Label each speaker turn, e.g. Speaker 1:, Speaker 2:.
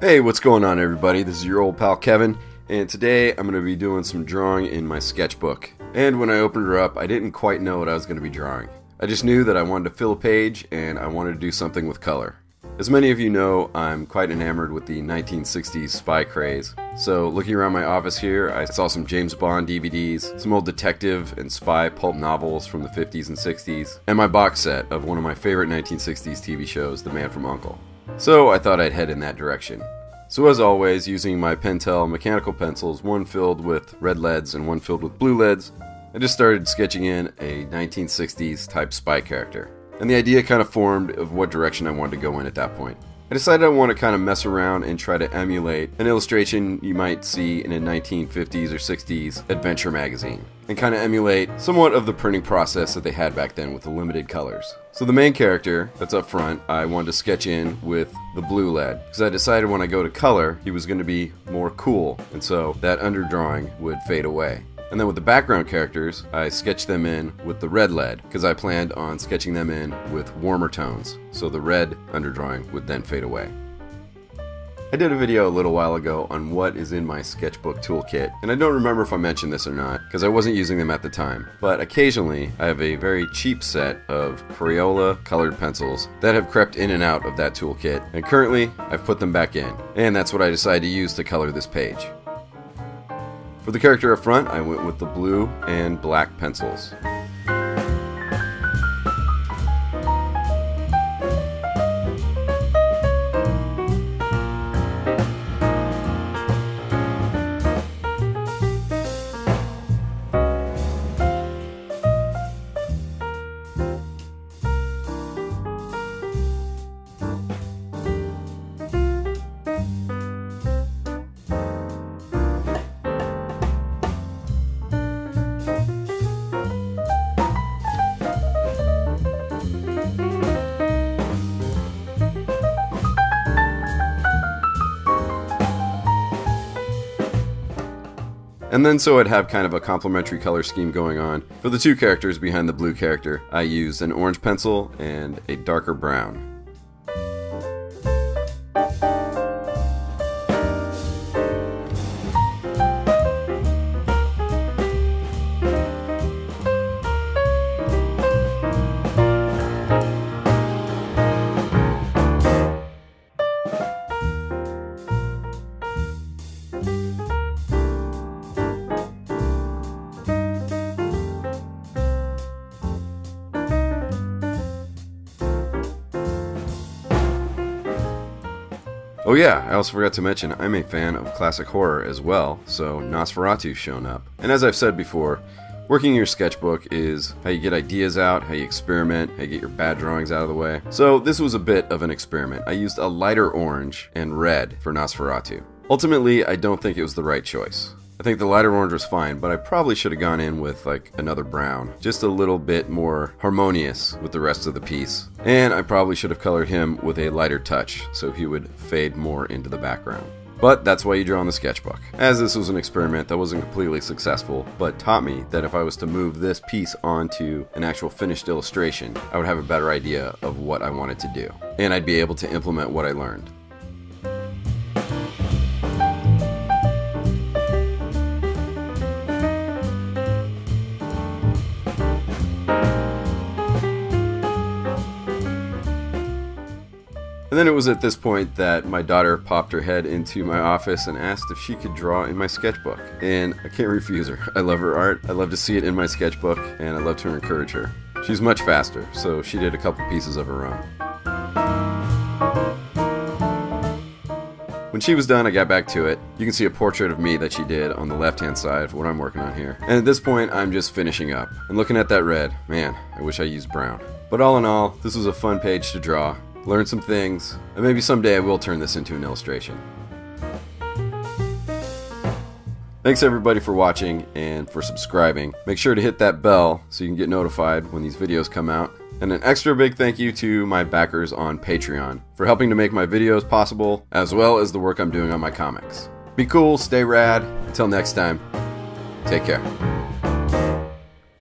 Speaker 1: Hey, what's going on everybody? This is your old pal Kevin, and today I'm going to be doing some drawing in my sketchbook. And when I opened her up, I didn't quite know what I was going to be drawing. I just knew that I wanted to fill a page and I wanted to do something with color. As many of you know, I'm quite enamored with the 1960s spy craze. So looking around my office here, I saw some James Bond DVDs, some old detective and spy pulp novels from the 50s and 60s, and my box set of one of my favorite 1960s TV shows, The Man from U.N.C.L.E. So I thought I'd head in that direction. So as always, using my Pentel mechanical pencils, one filled with red leads and one filled with blue leads, I just started sketching in a 1960s type spy character. And the idea kind of formed of what direction I wanted to go in at that point. I decided I want to kind of mess around and try to emulate an illustration you might see in a 1950s or 60s adventure magazine, and kind of emulate somewhat of the printing process that they had back then with the limited colors. So the main character that's up front, I wanted to sketch in with the blue lead, because I decided when I go to color, he was going to be more cool, and so that underdrawing would fade away. And then with the background characters, I sketched them in with the red lead, because I planned on sketching them in with warmer tones, so the red underdrawing would then fade away. I did a video a little while ago on what is in my sketchbook toolkit, and I don't remember if I mentioned this or not, because I wasn't using them at the time, but occasionally I have a very cheap set of Crayola colored pencils that have crept in and out of that toolkit, and currently I've put them back in, and that's what I decided to use to color this page. For the character up front, I went with the blue and black pencils. And then so I'd have kind of a complementary color scheme going on. For the two characters behind the blue character, I used an orange pencil and a darker brown. Oh yeah, I also forgot to mention I'm a fan of classic horror as well, so Nosferatu's shown up. And as I've said before, working your sketchbook is how you get ideas out, how you experiment, how you get your bad drawings out of the way. So this was a bit of an experiment. I used a lighter orange and red for Nosferatu. Ultimately, I don't think it was the right choice. I think the lighter orange was fine, but I probably should have gone in with like another brown, just a little bit more harmonious with the rest of the piece. And I probably should have colored him with a lighter touch, so he would fade more into the background. But that's why you draw in the sketchbook. As this was an experiment that wasn't completely successful, but taught me that if I was to move this piece onto an actual finished illustration, I would have a better idea of what I wanted to do. And I'd be able to implement what I learned. And then it was at this point that my daughter popped her head into my office and asked if she could draw in my sketchbook. And I can't refuse her. I love her art, I love to see it in my sketchbook, and I love to encourage her. She's much faster, so she did a couple pieces of her own. When she was done, I got back to it. You can see a portrait of me that she did on the left-hand side of what I'm working on here. And at this point, I'm just finishing up. And looking at that red, man, I wish I used brown. But all in all, this was a fun page to draw. Learn some things, and maybe someday I will turn this into an illustration. Thanks everybody for watching and for subscribing. Make sure to hit that bell so you can get notified when these videos come out. And an extra big thank you to my backers on Patreon for helping to make my videos possible, as well as the work I'm doing on my comics. Be cool, stay rad. Until next time, take care.